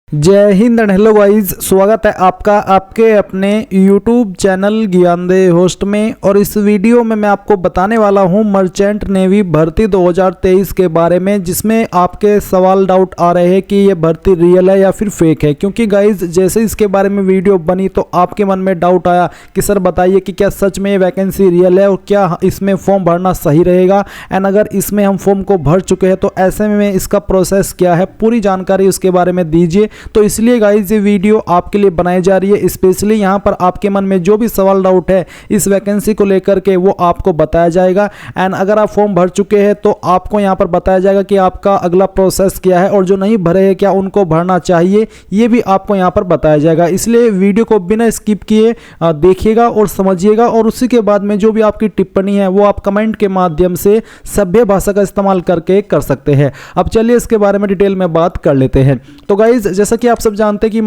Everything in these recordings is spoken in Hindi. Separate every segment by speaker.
Speaker 1: जय हिंद एंड हेलो गाइस, स्वागत है आपका आपके अपने YouTube चैनल ज्ञानदे होस्ट में। और इस वीडियो में मैं आपको बताने वाला हूं मर्चेंट नेवी भर्ती 2023 के बारे में, जिसमें आपके सवाल डाउट आ रहे हैं कि ये भर्ती रियल है या फिर फेक है। क्योंकि गाइस जैसे इसके बारे में वीडियो बनी तो आपके मन में डाउट आया कि सर बताइए कि क्या सच में ये वैकेंसी रियल है और क्या इसमें फॉर्म भरना सही रहेगा, एंड अगर इसमें हम फॉर्म को भर चुके हैं तो ऐसे में इसका प्रोसेस क्या है, पूरी जानकारी उसके बारे में दीजिए। तो इसलिए गाइस ये वीडियो आपके लिए बनाई जा रही है। स्पेशली यहाँ पर आपके मन में जो भी सवाल डाउट है इस वैकेंसी को लेकर के वो आपको बताया जाएगा। एंड अगर आप फॉर्म भर चुके हैं तो आपको यहाँ पर बताया जाएगा कि आपका अगला प्रोसेस क्या है, और जो नहीं भरे हैं क्या उनको भरना चाहिए, ये भी आपको यहाँ पर बताया जाएगा। इसलिए वीडियो को बिना स्किप किए देखिएगा और समझिएगा, और उसी के बाद में जो भी आपकी टिप्पणी है वो आप कमेंट के माध्यम से सभ्य भाषा का इस्तेमाल करके कर सकते हैं। अब चलिए इसके बारे में डिटेल में बात कर लेते हैं। तो गाइज जैसा कि आप सब जानते हैं कि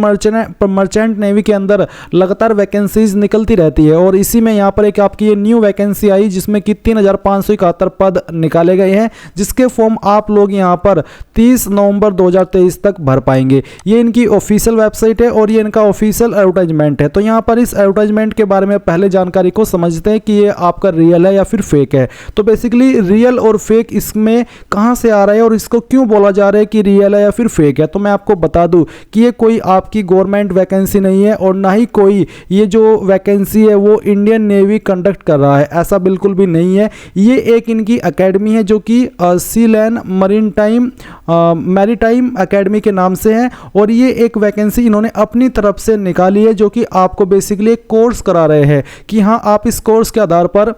Speaker 1: मर्चेंट नेवी के अंदर लगातार वैकेंसीज निकलती रहती है, और इसी में यहाँ पर एक आपकी ये न्यू वैकेंसी आई जिसमें कि 3571 पद निकाले गए हैं, जिसके फॉर्म आप लोग यहाँ पर 30 नवंबर 2023 तक भर पाएंगे। ये इनकी ऑफिशियल वेबसाइट है और ये इनका ऑफिशियल एडवर्टाइजमेंट है। तो यहाँ पर इस एडवर्टाइजमेंट के बारे में पहले जानकारी को समझते हैं कि ये आपका रियल है या फिर फेक है। तो बेसिकली रियल और फेक इसमें कहाँ से आ रहा है और इसको क्यों बोला जा रहा है कि रियल है या फिर फेक है, तो मैं आपको बता दूं कि ये कोई आपकी गवर्नमेंट वैकेंसी नहीं है, और ना ही कोई ये जो वैकेंसी है वो इंडियन नेवी कंडक्ट कर रहा है, ऐसा बिल्कुल भी नहीं है। ये एक इनकी एकेडमी है जो कि सीलैंड मैरीटाइम एकेडमी के नाम से है, और ये एक वैकेंसी इन्होंने अपनी तरफ से निकाली है जो कि आपको बेसिकली एक कोर्स करा रहे हैं कि हाँ आप इस कोर्स के आधार पर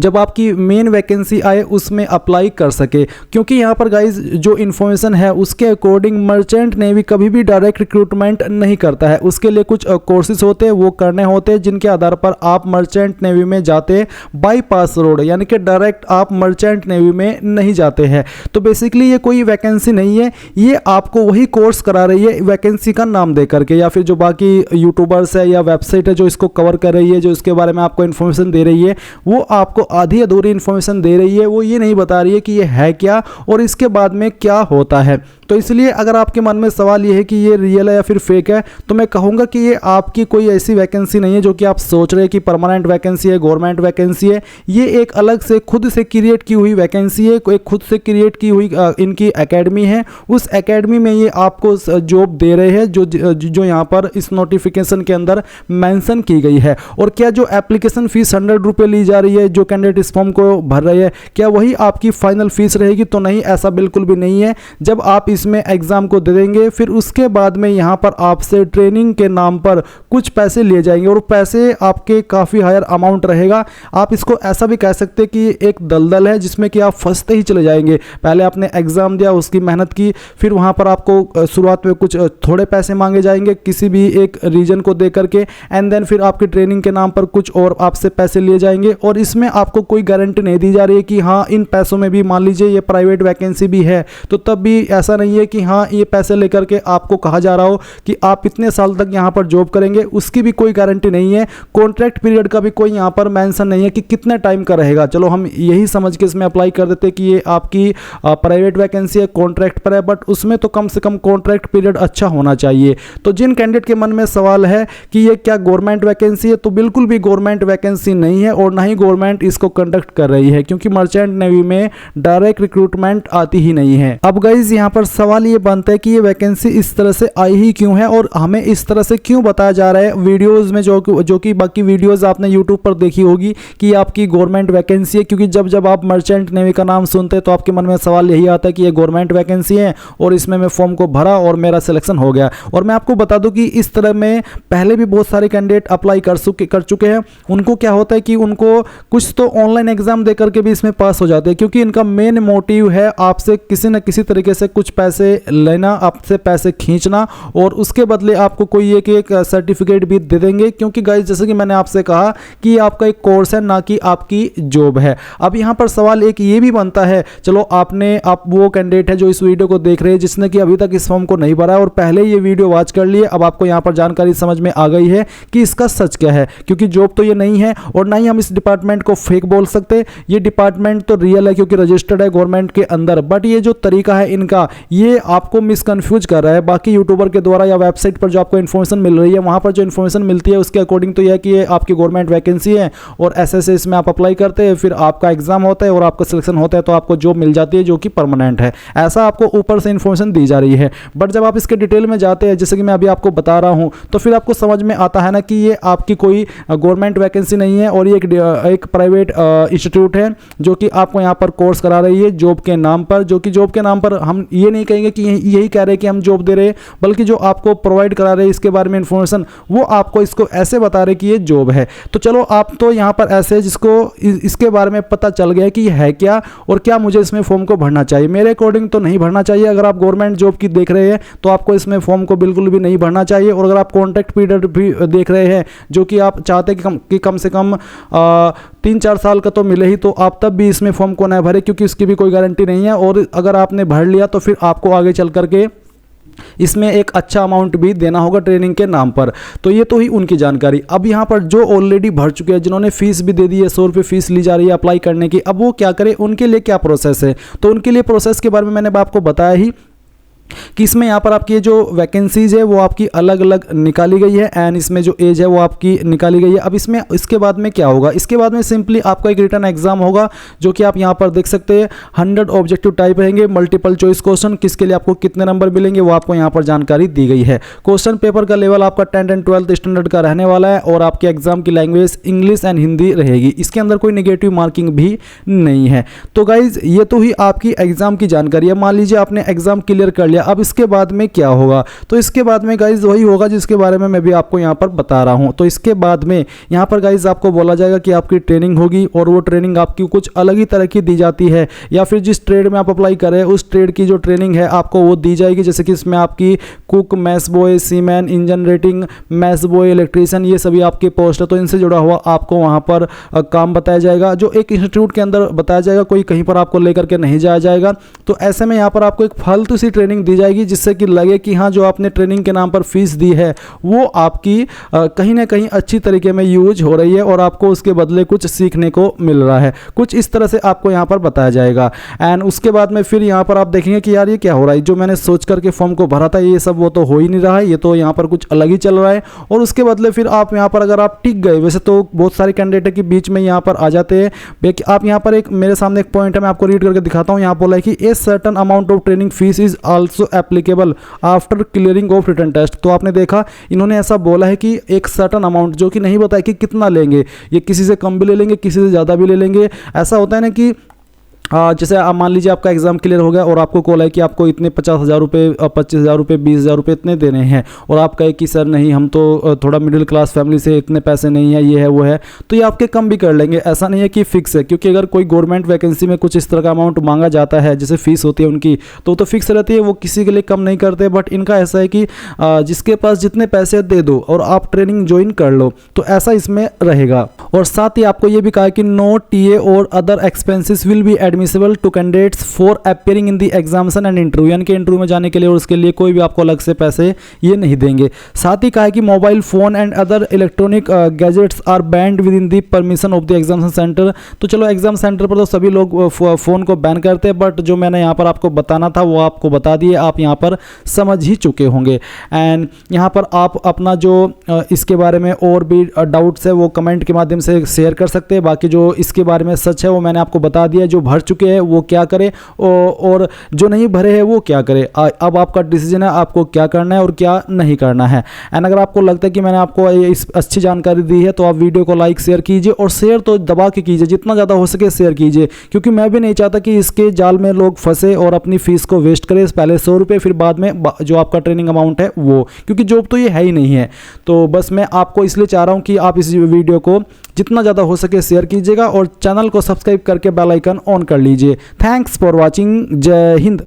Speaker 1: जब आपकी मेन वैकेंसी आए उसमें अप्लाई कर सके। क्योंकि यहाँ पर गाइज जो इन्फॉर्मेशन है उसके अकॉर्डिंग मर्चेंट नेवी कभी भी डायरेक्ट रिक्रूटमेंट नहीं करता है, उसके लिए कुछ कोर्सेज होते हैं वो करने होते हैं, जिनके आधार पर आप मर्चेंट नेवी में जाते हैं बाईपास रोड, यानी कि डायरेक्ट आप मर्चेंट नेवी में नहीं जाते हैं। तो बेसिकली ये कोई वैकेंसी नहीं है, ये आपको वही कोर्स करा रही है वैकेंसी का नाम दे करके, या फिर जो बाकी यूट्यूबर्स है या वेबसाइट है जो इसको कवर कर रही है, जो इसके बारे में आपको इन्फॉर्मेशन दे रही है, वो आपको आधी अधूरी इन्फॉर्मेशन दे रही है। वो ये नहीं बता रही है कि ये है क्या और इसके बाद में क्या होता है। तो इसलिए अगर आपके मन में सवाल ये है कि ये रियल है या फिर फेक है, तो मैं कहूँगा कि ये आपकी कोई ऐसी वैकेंसी नहीं है जो कि आप सोच रहे हैं कि परमानेंट वैकेंसी है, गवर्नमेंट वैकेंसी है। ये एक अलग से खुद से क्रिएट की हुई वैकेंसी है, एक खुद से क्रिएट की हुई इनकी एकेडमी है। उस एकेडमी में ये आपको जॉब दे रहे हैं जो यहाँ पर इस नोटिफिकेशन के अंदर मेंशन की गई है। और क्या जो एप्लीकेशन फीस 100 रुपये ली जा रही है, जो कैंडिडेट इस फॉर्म को भर रहे हैं, क्या वही आपकी फाइनल फीस रहेगी? तो नहीं, ऐसा बिल्कुल भी नहीं है। जब आप इसमें एग्जाम को दे देंगे फिर उसके बाद में यहाँ पर आपसे ट्रेनिंग के नाम पर कुछ पैसे लिए जाएंगे, और पैसे आपके काफ़ी हायर अमाउंट रहेगा। आप इसको ऐसा भी कह सकते हैं कि एक दलदल है जिसमें कि आप फंसते ही चले जाएंगे। पहले आपने एग्जाम दिया, उसकी मेहनत की, फिर वहाँ पर आपको शुरुआत में कुछ थोड़े पैसे मांगे जाएंगे किसी भी एक रीजन को दे करके, एंड देन फिर आपकी ट्रेनिंग के नाम पर कुछ और आपसे पैसे लिए जाएंगे, और इसमें आपको कोई गारंटी नहीं दी जा रही है कि हाँ इन पैसों में भी मान लीजिए ये प्राइवेट वैकेंसी भी है, तो तब भी ऐसा नहीं है कि हाँ ये पैसे लेकर के आपको कहा जा रहा हो कि आप इतने साल तक यहाँ पर जॉब करेंगे, उसकी भी कोई गारंटी नहीं है। कॉन्ट्रैक्ट पीरियड का भी कोई यहाँ पर मेंशन नहीं है कि कितने टाइम का रहेगा। चलो हम यही समझ के इसमें अप्लाई कर देते कि ये आपकी प्राइवेट वैकेंसी है, कॉन्ट्रैक्ट पर है, बट उसमें तो कम से कम कॉन्ट्रैक्ट पीरियड अच्छा होना चाहिए। तो जिन कैंडिडेट के मन में सवाल है कि ये क्या गवर्नमेंट वैकेंसी है, तो बिल्कुल भी गवर्नमेंट वैकेंसी नहीं है, और ना ही गवर्नमेंट इसको कंडक्ट कर रही है, क्योंकि मर्चेंट नेवी में डायरेक्ट रिक्रूटमेंट आती ही नहीं है। अब गाइज यहाँ पर सवाल ये बनता है कि ये वैकेंसी इस तरह से आई ही क्यों है, और हमें इस तरह से क्यों बताया जा रहा है वीडियोस में, जो कि बाकी वीडियोस आपने यूट्यूब पर देखी होगी कि आपकी गवर्नमेंट वैकेंसी है। क्योंकि जब आप मर्चेंट नेवी का नाम सुनते हैं तो आपके मन में सवाल यही आता है कि ये गवर्नमेंट वैकेंसी है और इसमें मैं फॉर्म को भरा और मेरा सिलेक्शन हो गया। और मैं आपको बता दूं कि इस तरह में पहले भी बहुत सारे कैंडिडेट अप्लाई कर चुके हैं। उनको क्या होता है कि उनको कुछ तो ऑनलाइन एग्जाम दे करके भी इसमें पास हो जाते हैं, क्योंकि इनका मेन मोटिव है आपसे किसी न किसी तरीके से कुछ पैसे लेना, आपसे पैसे खींचना, और उसके बदले आपको कोई एक सर्टिफिकेट भी दे देंगे। क्योंकि गाइस जैसे कि मैंने आपसे कहा कि ये आपका एक कोर्स है, ना कि आपकी जॉब है। अब यहाँ पर सवाल एक ये भी बनता है, चलो आप वो कैंडिडेट है जो इस वीडियो को देख रहे हैं जिसने कि अभी तक इस फॉर्म को नहीं भरा है और पहले ये वीडियो वॉच कर लिए, अब आपको यहाँ पर जानकारी समझ में आ गई है कि इसका सच क्या है, क्योंकि जॉब तो ये नहीं है और ना ही हम इस डिपार्टमेंट को फेक बोल सकते, ये डिपार्टमेंट तो रियल है क्योंकि रजिस्टर्ड है गवर्नमेंट के अंदर, बट ये जो तरीका है इनका ये आपको मिसकन्फ्यूज कर रहा है बाकी यूट्यूबर के द्वारा या वेबसाइट पर जो आपको इन्फॉर्मेशन मिल रही है, वहाँ पर जो इन्फॉर्मेशन मिलती है उसके अकॉर्डिंग तो यह है कि ये आपकी गवर्नमेंट वैकेंसी है और ऐसे इसमें आप अप्लाई करते हैं, फिर आपका एग्जाम होता है और आपका सिलेक्शन होता है तो आपको जॉब मिल जाती है जो कि परमानेंट है, ऐसा आपको ऊपर से इन्फॉर्मेशन दी जा रही है। बट जब आप इसके डिटेल में जाते हैं जैसे कि मैं अभी आपको बता रहा हूँ तो फिर आपको समझ में आता है ना कि ये आपकी कोई गवर्नमेंट वैकेंसी नहीं है और ये एक प्राइवेट इंस्टीट्यूट है जो कि आपको यहाँ पर कोर्स करा रही है जॉब के नाम पर, जो कि जॉब के नाम पर हम ये नहीं कहेंगे कि यही कह रहे हैं कि हम जॉब दे रहे हैं, बल्कि जो आपको प्रोवाइड करा रहे हैं इसके बारे में इंफॉर्मेशन वो आपको इसको ऐसे बता रहे कि ये जॉब है। तो चलो आप तो यहाँ पर ऐसे जिसको इसके बारे में पता चल गया कि ये है क्या और क्या मुझे इसमें फॉर्म को भरना चाहिए। मेरे अकॉर्डिंग तो नहीं भरना चाहिए। अगर आप गवर्नमेंट जॉब की देख रहे हैं तो आपको इसमें फॉर्म को बिल्कुल भी नहीं भरना चाहिए, और अगर आप कॉन्ट्रैक्ट पीरियड भी देख रहे हैं जो कि आप चाहते हैं कि कम से कम 3-4 साल का तो मिले ही, तो आप तब भी इसमें फॉर्म को न भरें क्योंकि इसकी भी कोई गारंटी नहीं है, और अगर आपने भर लिया तो फिर आपको आगे चल करके इसमें एक अच्छा अमाउंट भी देना होगा ट्रेनिंग के नाम पर। तो ये तो ही उनकी जानकारी। अब यहाँ पर जो ऑलरेडी भर चुके हैं, जिन्होंने फीस भी दे दी है, 100 रुपये फीस ली जा रही है अप्लाई करने की, अब वो क्या करें, उनके लिए क्या प्रोसेस है। तो उनके लिए प्रोसेस के बारे में मैंने आपको बताया ही कि इसमें यहाँ पर आपकी ये जो वैकेंसीज है वो आपकी अलग अलग निकाली गई है एंड इसमें जो एज है वो आपकी निकाली गई है। अब इसमें इसके बाद में क्या होगा, इसके बाद में सिंपली आपका एक रिटन एग्जाम होगा जो कि आप यहाँ पर देख सकते हैं 100 ऑब्जेक्टिव टाइप रहेंगे, मल्टीपल चॉइस क्वेश्चन, किसके लिए आपको कितने नंबर मिलेंगे वो आपको यहाँ पर जानकारी दी गई है। क्वेश्चन पेपर का लेवल आपका 10th एंड 12th स्टैंडर्ड का रहने वाला है और आपके एग्जाम की लैंग्वेज इंग्लिश एंड हिंदी रहेगी। इसके अंदर कोई नेगेटिव मार्किंग भी नहीं है। तो गाइज ये तो ही आपकी एग्जाम की जानकारी है। मान लीजिए आपने एग्जाम क्लियर कर लिया, अब इसके बाद में क्या होगा, तो इसके बाद में गाइज वही होगा जिसके बारे में मैं भी आपको यहाँ पर बता रहा हूँ। तो इसके बाद में यहाँ पर गाइज आपको बोला जाएगा कि आपकी ट्रेनिंग होगी और वो ट्रेनिंग आपकी कुछ अलग ही तरह की दी जाती है, या फिर जिस ट्रेड में आप अप्लाई करें उस ट्रेड की जो ट्रेनिंग है आपको वो दी जाएगी। जैसे कि इसमें आपकी cook, mess boy, seaman, engine rating, mess boy, electrician, ये सभी आपके पोस्ट है। तो इनसे जुड़ा हुआ आपको वहाँ पर काम बताया जाएगा जो एक इंस्टीट्यूट के अंदर बताया जाएगा, कोई कहीं पर आपको लेकर के नहीं जाया जाएगा। तो ऐसे में यहाँ पर आपको एक फालतू सी ट्रेनिंग दी जाएगी जिससे कि लगे कि हाँ जो आपने ट्रेनिंग के नाम पर फीस दी है वो आपकी कहीं ना कहीं अच्छी तरीके में यूज हो रही है और आपको उसके बदले कुछ सीखने को मिल रहा है। कुछ इस तरह से आपको यहाँ पर बताया जाएगा। एंड उसके बाद में फिर यहाँ पर आप देखेंगे कि यार ये क्या हो रहा है, जो मैंने सोच करके फॉर्म को भरा था ये सब वो तो हो ही नहीं रहा है, ये तो यहाँ पर कुछ अलग ही चल रहा है। और उसके बदले फिर आप यहाँ पर अगर आप टिक गए, वैसे तो बहुत सारे कैंडिडेट के बीच में यहाँ पर आ जाते हैं, आप यहाँ पर एक मेरे सामने एक पॉइंट है मैं आपको रीड करके दिखाता हूँ। यहाँ बोला है कि a certain amount of training fees is also applicable after clearing of written test. तो आपने देखा इन्होंने ऐसा बोला है कि एक सर्टन अमाउंट, जो कि नहीं बताया कि कितना लेंगे, ये किसी से कम भी ले लेंगे किसी से ज़्यादा भी ले लेंगे। ऐसा होता है ना कि जैसे आप मान लीजिए आपका एग्जाम क्लियर हो गया और आपको कॉल है कि आपको इतने 50,000 रुपये, 25,000 रुपये, 20,000 रुपये इतने देने हैं, और आप कहे कि सर नहीं हम तो थोड़ा मिडिल क्लास फैमिली से, इतने पैसे नहीं है, ये है वो है, तो ये आपके कम भी कर लेंगे। ऐसा नहीं है कि फिक्स है, क्योंकि अगर कोई गवर्नमेंट वैकेंसी में कुछ इस तरह का अमाउंट मांगा जाता है जैसे फीस होती है उनकी, तो फिक्स रहती है, वो किसी के लिए कम नहीं करते। बट इनका ऐसा है कि जिसके पास जितने पैसे दे दो और आप ट्रेनिंग ज्वाइन कर लो, तो ऐसा इसमें रहेगा। और साथ ही आपको ये भी कहा कि नो टीए और other expenses will be admissible to candidates for appearing in the examination and interview, यानी कि इंटरव्यू में जाने के लिए और उसके लिए कोई भी आपको अलग से पैसे ये नहीं देंगे। साथ ही कहा है कि mobile phone and other electronic gadgets are banned within the permission of the examination centre. तो चलो एग्जाम सेंटर पर तो सभी लोग फ़ोन को बैन करते हैं, बट जो मैंने यहाँ पर आपको बताना था वो आपको बता दिए, आप यहाँ पर समझ ही चुके होंगे। एंड यहाँ पर आप अपना जो इसके बारे में और भी डाउट्स है वो कमेंट के माध्यम से शेयर कर सकते हैं। बाकी जो इसके बारे में सच है वो मैंने आपको बता दिया, जो भर चुके हैं वो क्या करे और जो नहीं भरे हैं वो क्या करे। अब आपका डिसीजन है आपको क्या करना है और क्या नहीं करना है। एंड अगर आपको लगता है कि मैंने आपको इस अच्छी जानकारी दी है तो आप वीडियो को लाइक शेयर कीजिए, और शेयर तो दबा के कीजिए, जितना ज़्यादा हो सके शेयर कीजिए, क्योंकि मैं भी नहीं चाहता कि इसके जाल में लोग फंसे और अपनी फीस को वेस्ट करें, पहले 100 रुपये फिर बाद में जो आपका ट्रेनिंग अमाउंट है वो, क्योंकि जॉब तो ये है ही नहीं है। तो बस मैं आपको इसलिए चाह रहा हूँ कि आप इस वीडियो को जितना ज़्यादा हो सके शेयर कीजिएगा और चैनल को सब्सक्राइब करके बेल आइकन ऑन कर लीजिए। Thanks for watching. जय हिंद।